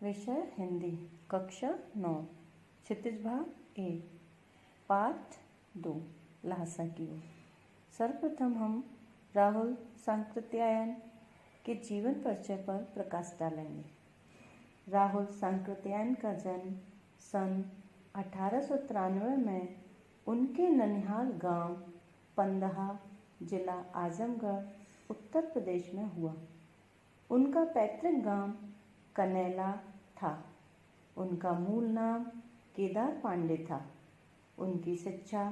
विषय हिंदी, कक्षा 9, क्षितिज भाग 1, पाठ 2, लहासा की ओर। सर्वप्रथम हम राहुल सांकृत्यायन के जीवन परिचय पर प्रकाश डालेंगे। राहुल सांकृत्यायन का जन्म सन 1893 में उनके ननिहाल गांव पंदहा, जिला आजमगढ़, उत्तर प्रदेश में हुआ। उनका पैतृक गांव कनैला था। उनका मूल नाम केदार पांडे था। उनकी शिक्षा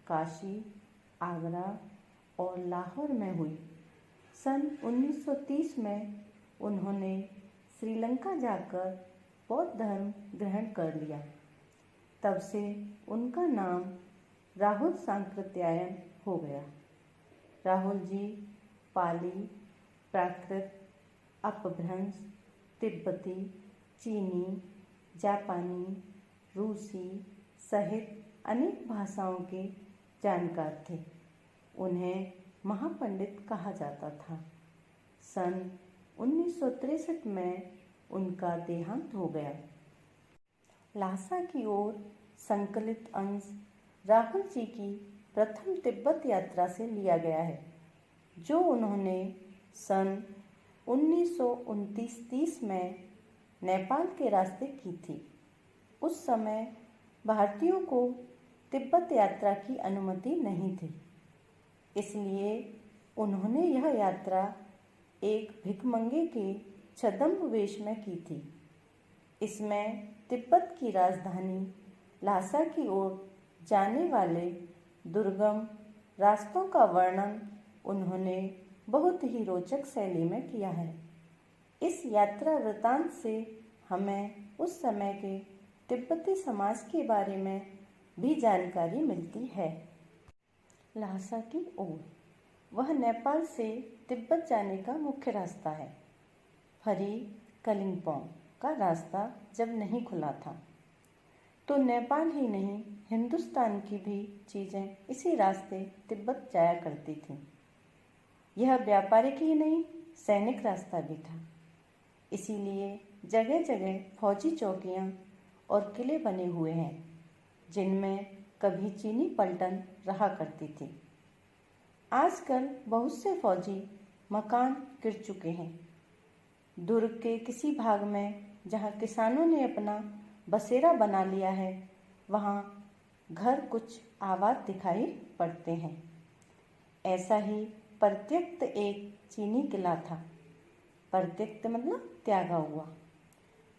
काशी, आगरा और लाहौर में हुई। सन 1930 में उन्होंने श्रीलंका जाकर बौद्ध धर्म ग्रहण कर लिया। तब से उनका नाम राहुल सांकृत्यायन हो गया। राहुल जी पाली, प्राकृत, अपभ्रंश, तिब्बती, चीनी, जापानी, रूसी सहित अनेक भाषाओं के जानकार थे। उन्हें महापंडित कहा जाता था। सन 1963 में उनका देहांत हो गया। लहासा की ओर संकलित अंश राहुल जी की प्रथम तिब्बत यात्रा से लिया गया है, जो उन्होंने सन 1929-30 में नेपाल के रास्ते की थी। उस समय भारतीयों को तिब्बत यात्रा की अनुमति नहीं थी, इसलिए उन्होंने यह यात्रा एक भिखमंगे के छद्म वेश में की थी। इसमें तिब्बत की राजधानी लहासा की ओर जाने वाले दुर्गम रास्तों का वर्णन उन्होंने बहुत ही रोचक शैली में किया है। इस यात्रा वृतांत से हमें उस समय के तिब्बती समाज के बारे में भी जानकारी मिलती है। लहासा की ओर, वह नेपाल से तिब्बत जाने का मुख्य रास्ता है। फरी कलिम्पोंग का रास्ता जब नहीं खुला था, तो नेपाल ही नहीं, हिंदुस्तान की भी चीज़ें इसी रास्ते तिब्बत जाया करती थीं। यह व्यापारिक ही नहीं, सैनिक रास्ता भी था। इसीलिए जगह जगह फौजी चौकियां और किले बने हुए हैं, जिनमें कभी चीनी पलटन रहा करती थी। आजकल बहुत से फौजी मकान गिर चुके हैं। दुर्ग के किसी भाग में जहां किसानों ने अपना बसेरा बना लिया है, वहां घर कुछ आबाद दिखाई पड़ते हैं। ऐसा ही परित्यक्त एक चीनी किला था। परित्यक्त मतलब त्यागा हुआ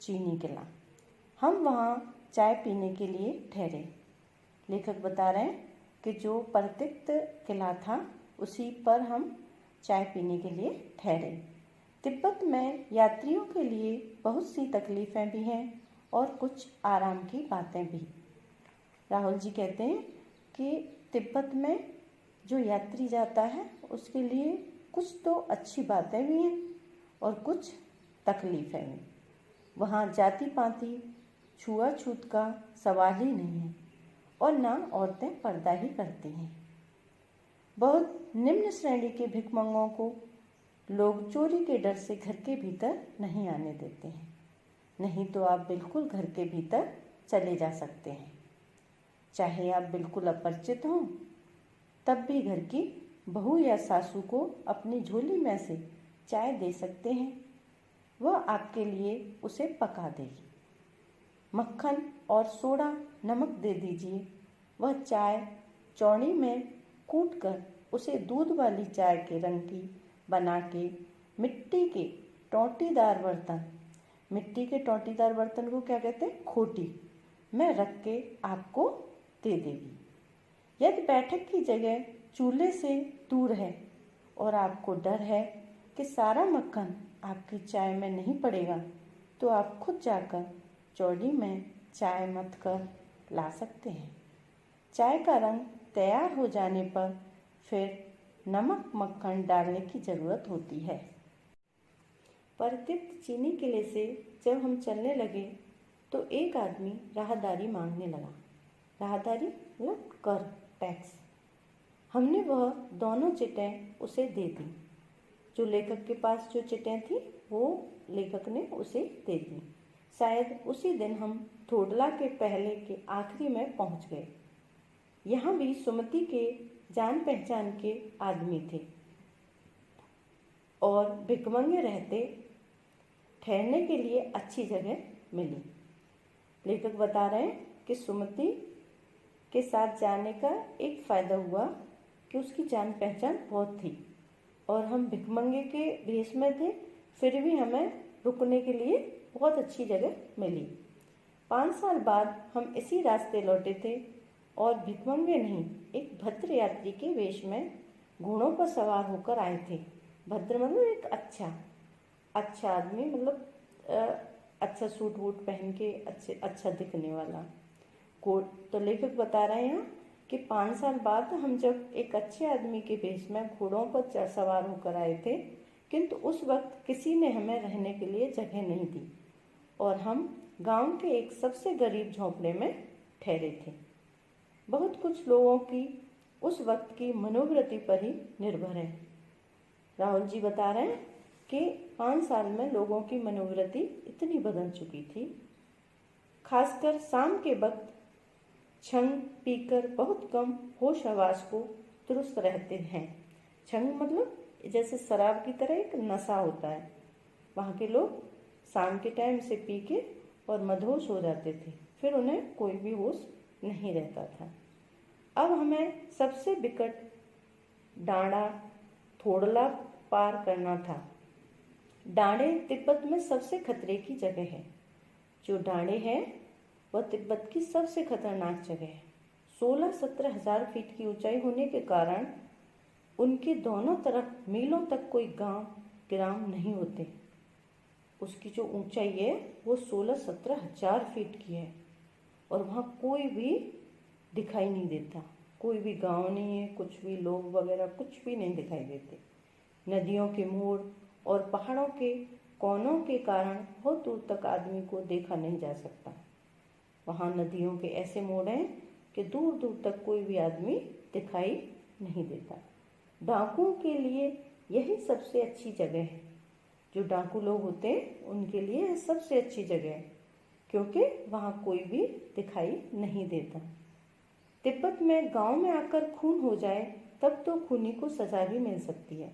चीनी किला। हम वहाँ चाय पीने के लिए ठहरे। लेखक बता रहे हैं कि जो परित्यक्त किला था, उसी पर हम चाय पीने के लिए ठहरे। तिब्बत में यात्रियों के लिए बहुत सी तकलीफ़ें भी हैं और कुछ आराम की बातें भी। राहुल जी कहते हैं कि तिब्बत में जो यात्री जाता है, उसके लिए कुछ तो अच्छी बातें भी हैं और कुछ तकलीफ़ें भी। वहाँ जाति पाति, छुआछूत का सवाल ही नहीं है और ना औरतें पर्दा ही करती हैं। बहुत निम्न श्रेणी के भिखमंगों को लोग चोरी के डर से घर के भीतर नहीं आने देते हैं। नहीं तो आप बिल्कुल घर के भीतर चले जा सकते हैं। चाहे आप बिल्कुल अपरिचित हों, तब भी घर की बहू या सासू को अपनी झोली में से चाय दे सकते हैं। वह आपके लिए उसे पका देगी। मक्खन और सोडा नमक दे दीजिए। वह चाय चौड़ी में कूट कर उसे दूध वाली चाय के रंग की बना के मिट्टी के टोंटीदार बर्तन को क्या कहते हैं, खोटी में रख के आपको दे देगी। यदि बैठक की जगह चूल्हे से दूर है और आपको डर है कि सारा मक्खन आपकी चाय में नहीं पड़ेगा, तो आप खुद जाकर चौड़ी में चाय मथ कर ला सकते हैं। चाय का रंग तैयार हो जाने पर फिर नमक मक्खन डालने की ज़रूरत होती है। परित्यक्त चीनी किले से जब हम चलने लगे, तो एक आदमी राहदारी मांगने लगा। राहदारी मतलब कर, टैक्स। हमने वह दोनों चिटें उसे दे दी। जो लेखक के पास जो चिटें थी, वो लेखक ने उसे दे दी। शायद उसी दिन हम थोडला के पहले के आखिरी में पहुंच गए। यहाँ भी सुमति के जान पहचान के आदमी थे और भिकमंगे रहते, ठहरने के लिए अच्छी जगह मिली। लेखक बता रहे हैं कि सुमति के साथ जाने का एक फ़ायदा हुआ कि उसकी जान पहचान बहुत थी और हम भिकमंगे के भेष में थे, फिर भी हमें रुकने के लिए बहुत अच्छी जगह मिली। 5 साल बाद हम इसी रास्ते लौटे थे और भिकमंगे नहीं, एक भद्र यात्री के वेश में घोड़ों पर सवार होकर आए थे। भद्र मतलब एक अच्छा आदमी, मतलब अच्छा सूट वूट पहन के अच्छा दिखने वाला। तो लेखक बता रहे हैं कि 5 साल बाद हम जब एक अच्छे आदमी के भेष में घोड़ों पर सवार होकर आए थे, किंतु उस वक्त किसी ने हमें रहने के लिए जगह नहीं दी और हम गांव के एक सबसे गरीब झोंपड़े में ठहरे थे। बहुत कुछ लोगों की उस वक्त की मनोवृत्ति पर ही निर्भर है। राहुल जी बता रहे हैं कि 5 साल में लोगों की मनोवृत्ति इतनी बदल चुकी थी। खासकर शाम के वक्त छंग पीकर बहुत कम होश हवास को दुरुस्त रहते हैं। छंग मतलब जैसे शराब की तरह एक नशा होता है। वहाँ के लोग शाम के टाइम से पी के और मदहोश हो जाते थे, फिर उन्हें कोई भी होश नहीं रहता था। अब हमें सबसे विकट डांडा थोडला पार करना था। डांडे तिब्बत में सबसे खतरे की जगह है। जो डांडे है वह तिब्बत की सबसे खतरनाक जगह है। 16-17 हजार फीट की ऊंचाई होने के कारण उनके दोनों तरफ मीलों तक कोई गांव ग्राम नहीं होते। उसकी जो ऊंचाई है वो 16-17 हजार फीट की है और वहाँ कोई भी दिखाई नहीं देता, कोई भी गांव नहीं है, कुछ भी लोग वगैरह कुछ भी नहीं दिखाई देते। नदियों के मोड़ और पहाड़ों के कोनों के कारण बहुत दूर तक आदमी को देखा नहीं जा सकता। वहाँ नदियों के ऐसे मोड़ हैं कि दूर दूर तक कोई भी आदमी दिखाई नहीं देता। डाकुओं के लिए यही सबसे अच्छी जगह है। जो डाकू लोग होते हैं उनके लिए यह सबसे अच्छी जगह है, क्योंकि वहाँ कोई भी दिखाई नहीं देता। तिब्बत में गांव में आकर खून हो जाए तब तो खूनी को सजा भी मिल सकती है।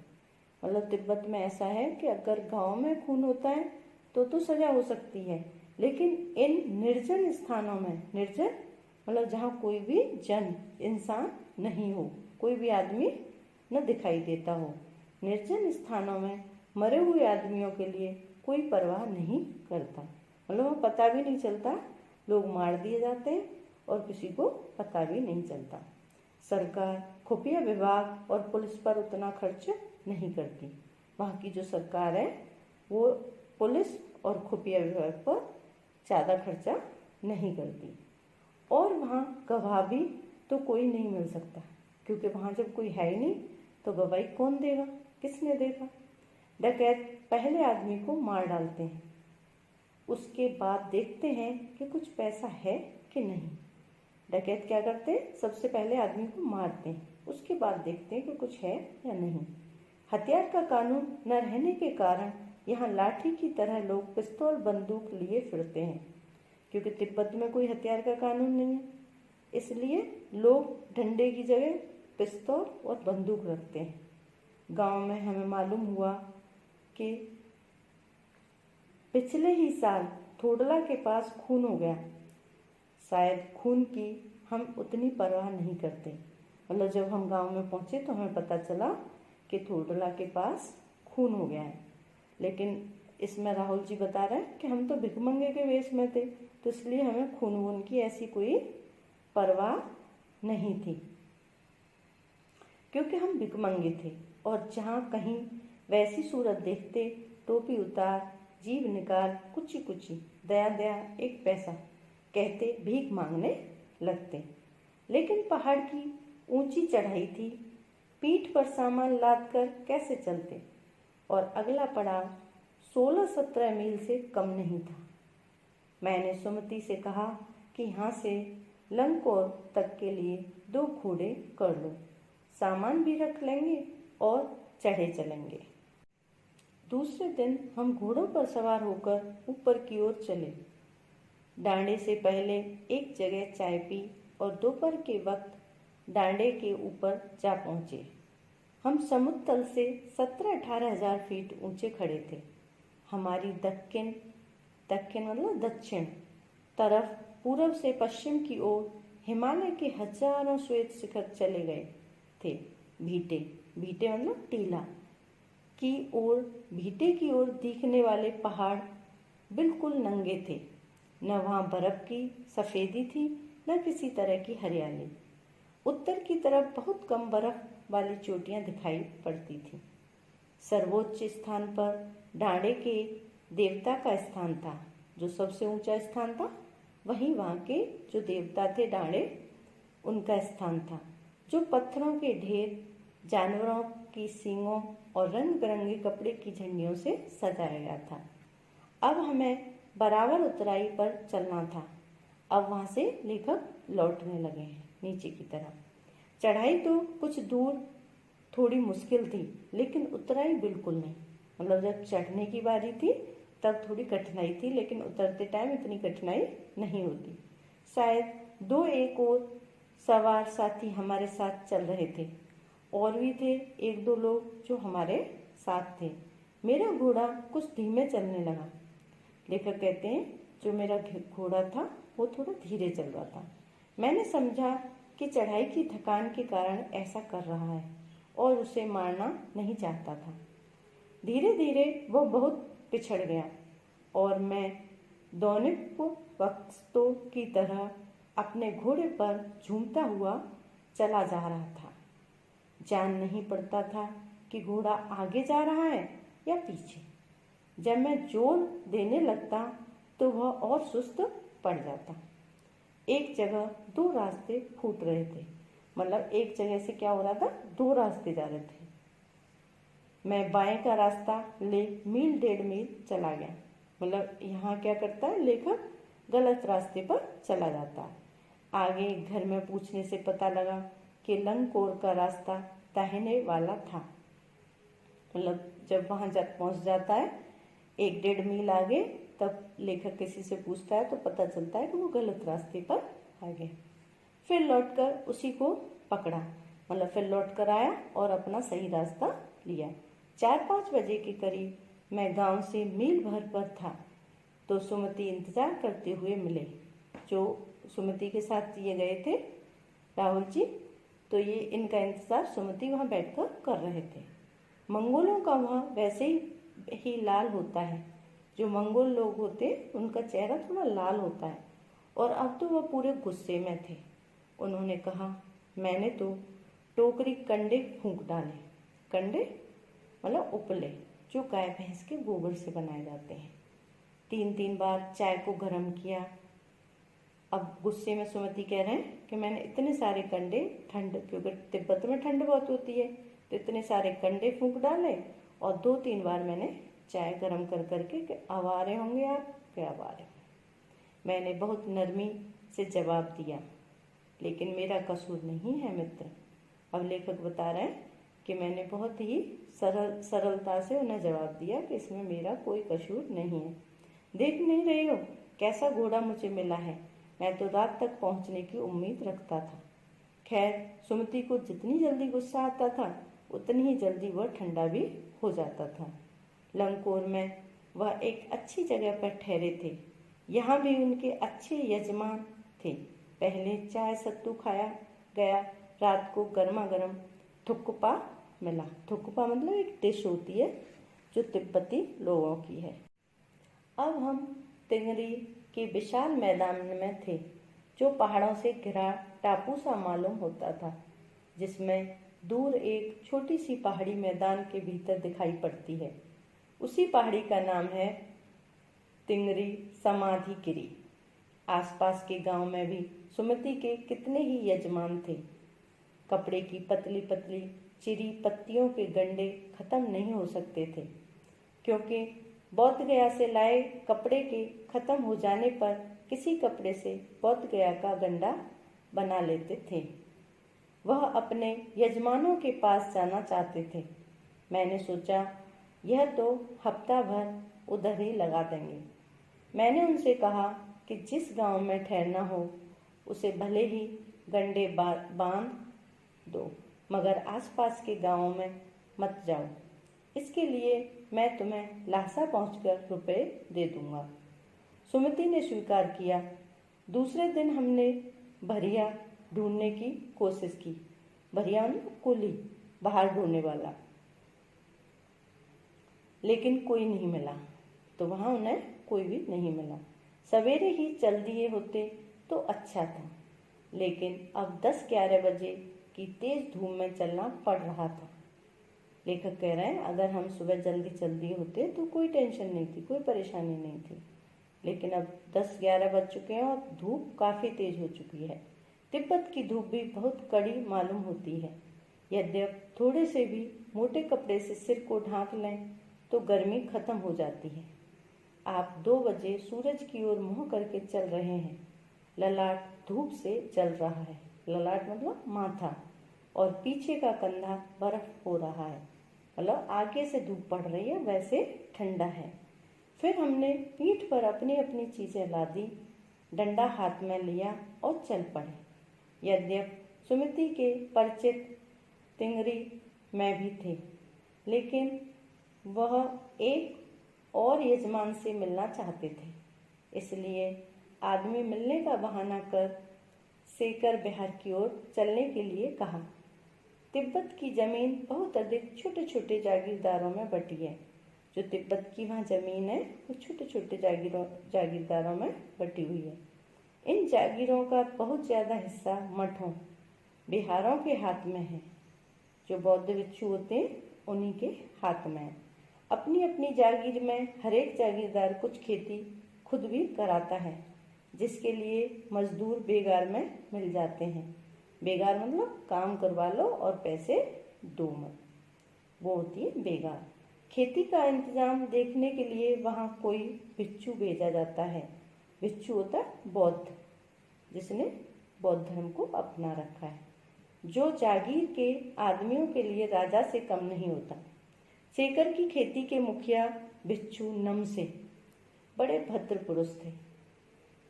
मतलब तिब्बत में ऐसा है कि अगर गांव में खून होता है तो सजा हो सकती है, लेकिन इन निर्जन स्थानों में, निर्जन मतलब जहाँ कोई भी जन इंसान नहीं हो, कोई भी आदमी न दिखाई देता हो, निर्जन स्थानों में मरे हुए आदमियों के लिए कोई परवाह नहीं करता। मतलब वो पता भी नहीं चलता, लोग मार दिए जाते हैं और किसी को पता भी नहीं चलता। सरकार खुफिया विभाग और पुलिस पर उतना खर्च नहीं करती। वहाँ की जो सरकार है वो पुलिस और खुफिया विभाग पर ज़्यादा खर्चा नहीं करती। और वहाँ गवाह भी तो कोई नहीं मिल सकता, क्योंकि वहाँ जब कोई है ही नहीं तो गवाही कौन देगा, किसने देगा। डकैत पहले आदमी को मार डालते हैं, उसके बाद देखते हैं कि कुछ पैसा है कि नहीं। डकैत क्या करते हैं, सबसे पहले आदमी को मारते हैं, उसके बाद देखते हैं कि कुछ है या नहीं। हथियार का कानून न रहने के कारण यहाँ लाठी की तरह लोग पिस्तौल बंदूक लिए फिरते हैं, क्योंकि तिब्बत में कोई हथियार का कानून नहीं है, इसलिए लोग डंडे की जगह पिस्तौल और बंदूक रखते हैं। गांव में हमें मालूम हुआ कि पिछले ही साल थोडला के पास खून हो गया। शायद खून की हम उतनी परवाह नहीं करते। मतलब जब हम गांव में पहुंचे तो हमें पता चला कि थोडला के पास खून हो गया है, लेकिन इसमें राहुल जी बता रहे हैं कि हम तो भिकमंगे के वेश में थे, तो इसलिए हमें खून वून की ऐसी कोई परवाह नहीं थी, क्योंकि हम भिकमंगे थे। और जहाँ कहीं वैसी सूरत देखते, टोपी उतार, जीभ निकाल, कुची कुची, दया दया, एक पैसा कहते भीख मांगने लगते। लेकिन पहाड़ की ऊंची चढ़ाई थी, पीठ पर सामान लाद कर कैसे चलते, और अगला पड़ाव 16-17 मील से कम नहीं था। मैंने सुमति से कहा कि यहाँ से लंगकोर तक के लिए 2 घोड़े कर लो, सामान भी रख लेंगे और चढ़े चलेंगे। दूसरे दिन हम घोड़ों पर सवार होकर ऊपर की ओर चले। डांडे से पहले एक जगह चाय पी और दोपहर के वक्त डांडे के ऊपर जा पहुंचे। हम समुद्र तल से 17-18 हजार फीट ऊंचे खड़े थे। हमारी दक्षिण मतलब दक्षिण तरफ पूर्व से पश्चिम की ओर हिमालय के हजारों श्वेत शिखर चले गए थे। भीटे मतलब टीला की ओर, भीटे की ओर दिखने वाले पहाड़ बिल्कुल नंगे थे। न वहाँ बर्फ की सफ़ेदी थी, न किसी तरह की हरियाली। उत्तर की तरफ बहुत कम बर्फ वाली चोटियां दिखाई पड़ती थीं। सर्वोच्च स्थान पर डांडे के देवता का स्थान था। जो सबसे ऊंचा स्थान था वहीं वहाँ के जो देवता थे डांडे, उनका स्थान था, जो पत्थरों के ढेर, जानवरों की सींगों और रंग बिरंगे कपड़े की झंडियों से सजाया गया था। अब हमें बराबर उतराई पर चलना था। अब वहाँ से लेखक लौटने लगे हैं नीचे की तरफ। चढ़ाई तो कुछ दूर थोड़ी मुश्किल थी, लेकिन उतराई बिल्कुल नहीं। मतलब जब चढ़ने की बारी थी तब थोड़ी कठिनाई थी, लेकिन उतरते टाइम इतनी कठिनाई नहीं होती। शायद 2-1 और सवार साथी हमारे साथ चल रहे थे। और भी थे 1-2 लोग जो हमारे साथ थे। मेरा घोड़ा कुछ धीमे चलने लगा। लेखक कहते हैं जो मेरा घोड़ा था वो थोड़ा धीरे चल रहा था। मैंने समझा कि चढ़ाई की थकान के कारण ऐसा कर रहा है और उसे मारना नहीं चाहता था। धीरे धीरे वह बहुत पिछड़ गया और मैं दैनिक वक्तों की तरह अपने घोड़े पर झूमता हुआ चला जा रहा था। जान नहीं पड़ता था कि घोड़ा आगे जा रहा है या पीछे। जब मैं जोर देने लगता तो वह और सुस्त पड़ जाता। एक जगह 2 रास्ते फूट रहे थे। मतलब एक जगह से क्या हो रहा था, 2 रास्ते जा रहे थे। मैं बाएं का रास्ता ले 1-1.5 मील चला गया। मतलब यहाँ क्या करता है लेखक, गलत रास्ते पर चला जाता है। आगे घर में पूछने से पता लगा कि लंगकोर का रास्ता दाहिने वाला था। मतलब जब वहाँ पहुँच जाता है 1-1.5 मील आगे, तब लेखक किसी से पूछता है तो पता चलता है कि वो गलत रास्ते पर आ गए। फिर लौटकर उसी को पकड़ा। मतलब फिर लौट कर आया और अपना सही रास्ता लिया। 4-5 बजे के करीब मैं गांव से मील भर पर था तो सुमति इंतजार करते हुए मिले। जो सुमति के साथ ये गए थे राहुल जी, तो ये इनका इंतजार सुमति वहाँ बैठकर कर रहे थे। मंगोलों का वहाँ वैसे ही लाल होता है। जो मंगोल लोग होते उनका चेहरा थोड़ा लाल होता है। और अब तो वह पूरे गुस्से में थे। उन्होंने कहा, मैंने तो टोकरी कंडे फूंक डाले। कंडे मतलब उपले, जो गाय भैंस के गोबर से बनाए जाते हैं। 3-3 बार चाय को गर्म किया। अब गुस्से में सुमति कह रहे हैं कि मैंने इतने सारे कंडे, ठंड क्योंकि तिब्बत में ठंड बहुत होती है, तो इतने सारे कंडे फूंक डाले और 2-3 बार मैंने चाय गर्म कर करके कि अब आ रहे होंगे आप, क्या अब आ रहे हो। मैंने बहुत नरमी से जवाब दिया, लेकिन मेरा कसूर नहीं है मित्र। अब लेखक बता रहे हैं कि मैंने बहुत ही सरलता से उन्हें जवाब दिया कि इसमें मेरा कोई कसूर नहीं है। देख नहीं रही हो कैसा घोड़ा मुझे मिला है। मैं तो रात तक पहुंचने की उम्मीद रखता था। खैर, सुमति को जितनी जल्दी गुस्सा आता था उतनी ही जल्दी वह ठंडा भी हो जाता था। लंगकोर में वह एक अच्छी जगह पर ठहरे थे। यहाँ भी उनके अच्छे यजमान थे। पहले चाय सत्तू खाया गया। रात को गर्मा गर्म थुक्पा मिला। थुक्पा मतलब एक डिश होती है जो तिब्बती लोगों की है। अब हम तिंगरी के विशाल मैदान में थे, जो पहाड़ों से घिरा टापू सा मालूम होता था, जिसमें दूर एक छोटी सी पहाड़ी मैदान के भीतर दिखाई पड़ती है। उसी पहाड़ी का नाम है तिंगरी समाधिगिरी। आसपास के गांव में भी सुमति के कितने ही यजमान थे। कपड़े की पतली पतली चिरी पत्तियों के गंडे खत्म नहीं हो सकते थे, क्योंकि बौद्ध गया से लाए कपड़े के खत्म हो जाने पर किसी कपड़े से बौद्ध गया का गंडा बना लेते थे। वह अपने यजमानों के पास जाना चाहते थे। मैंने सोचा यह तो हफ्ता भर उधर ही लगा देंगे। मैंने उनसे कहा कि जिस गांव में ठहरना हो उसे भले ही गंडे बांध दो, मगर आसपास के गांवों में मत जाओ। इसके लिए मैं तुम्हें लासा पहुंचकर रुपए दे दूंगा। सुमति ने स्वीकार किया। दूसरे दिन हमने भरिया ढूंढने की कोशिश की। भरिया कुली, बाहर ढूंढने वाला, लेकिन कोई नहीं मिला। तो वहां उन्हें कोई भी नहीं मिला। सवेरे ही चल दिए होते तो अच्छा था, लेकिन अब 10-11 बजे की तेज धूप में चलना पड़ रहा था। लेखक कह रहे हैं अगर हम सुबह जल्दी चल दिए होते तो कोई टेंशन नहीं थी, कोई परेशानी नहीं थी, लेकिन अब 10-11 बज चुके हैं और धूप काफ़ी तेज हो चुकी है। तिब्बत की धूप भी बहुत कड़ी मालूम होती है। यद्यप थोड़े से भी मोटे कपड़े से सिर को ढांक लें तो गर्मी खत्म हो जाती है। आप 2 बजे सूरज की ओर मुँह करके चल रहे हैं। ललाट धूप से जल रहा है। ललाट मतलब माथा, और पीछे का कंधा बर्फ हो रहा है, मतलब आगे से धूप पड़ रही है, वैसे ठंडा है। फिर हमने पीठ पर अपनी अपनी चीज़ें लादी, डंडा हाथ में लिया और चल पड़े। यद्यप सुमति के परिचित तिंगरी में भी थे, लेकिन वह एक और यजमान से मिलना चाहते थे। इसलिए आदमी मिलने का बहाना कर सेकर बिहार की ओर चलने के लिए कहा। तिब्बत की जमीन बहुत अधिक छोटे छोटे जागीरदारों में बटी है। जो तिब्बत की वहाँ जमीन है वो छोटे छोटे जागीरदारों में बटी हुई है। इन जागीरों का बहुत ज़्यादा हिस्सा मठों, बिहारों के हाथ में है। जो बौद्ध भिक्षु होते हैं उन्हीं के हाथ में है। अपनी अपनी जागीर में हरेक जागीरदार कुछ खेती खुद भी कराता है, जिसके लिए मजदूर बेगार में मिल जाते हैं। बेगार मतलब काम करवा लो और पैसे दो मत, वो होती है बेगार। खेती का इंतजाम देखने के लिए वहाँ कोई भिक्षु भेजा जाता है। भिक्षु होता है बौद्ध, जिसने बौद्ध धर्म को अपना रखा है, जो जागीर के आदमियों के लिए राजा से कम नहीं होता। सेकर की खेती के मुखिया भिक्षु नमसे बड़े भद्र पुरुष थे।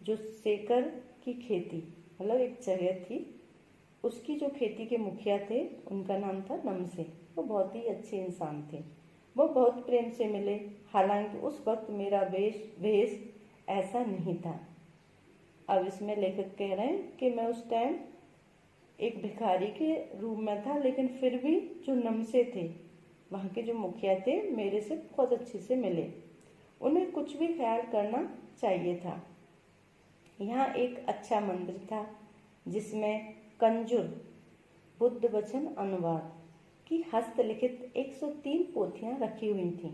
जो सेकर की खेती मतलब एक जगह थी, उसकी जो खेती के मुखिया थे उनका नाम था नमसे। वो बहुत ही अच्छे इंसान थे। वो बहुत प्रेम से मिले, हालांकि उस वक्त मेरा वेश ऐसा नहीं था। अब इसमें लेखक कह रहे हैं कि मैं उस टाइम एक भिखारी के रूप में था, लेकिन फिर भी जो नमसे थे, वहाँ के जो मुखिया थे, मेरे से बहुत अच्छे से मिले। उन्हें कुछ भी ख्याल करना चाहिए था। यहाँ एक अच्छा मंदिर था जिसमें कंजुर बुद्ध वचन अनुवाद की हस्तलिखित 103 पोथियाँ रखी हुई थीं।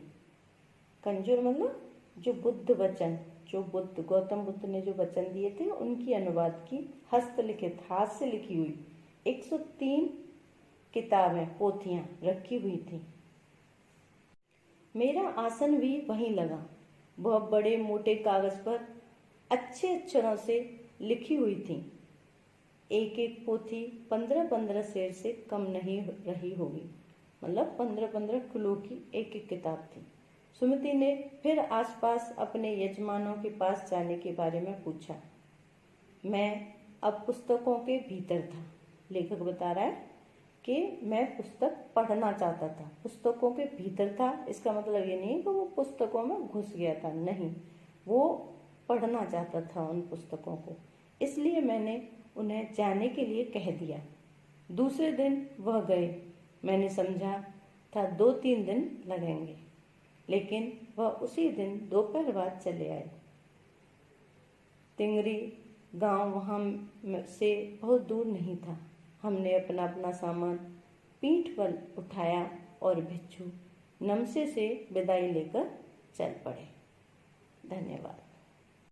कंजुर मतलब जो बुद्ध वचन, जो गौतम बुद्ध ने जो वचन दिए थे उनकी अनुवाद की हस्तलिखित, हाथ से लिखी हुई 103 किताबें, पोथियाँ रखी हुई थी। मेरा आसन भी वहीं लगा। वह बड़े मोटे कागज पर अच्छे अक्षरों से लिखी हुई थी। एक एक पोथी 15-15 शेर से कम नहीं रही होगी, मतलब 15-15 किलो की एक एक किताब थी। सुमति ने फिर आसपास अपने यजमानों के पास जाने के बारे में पूछा। मैं अब पुस्तकों के भीतर था। लेखक बता रहा है कि मैं पुस्तक पढ़ना चाहता था। पुस्तकों के भीतर था, इसका मतलब ये नहीं कि वो पुस्तकों में घुस गया था, नहीं, वो पढ़ना चाहता था उन पुस्तकों को। इसलिए मैंने उन्हें जाने के लिए कह दिया। दूसरे दिन वह गए। मैंने समझा था 2-3 दिन लगेंगे, लेकिन वह उसी दिन दोपहर बाद चले आए। तिंगरी गांव वहाँ से बहुत दूर नहीं था। हमने अपना अपना सामान पीठ पर उठाया और भिक्षु नमसे से विदाई लेकर चल पड़े। धन्यवाद।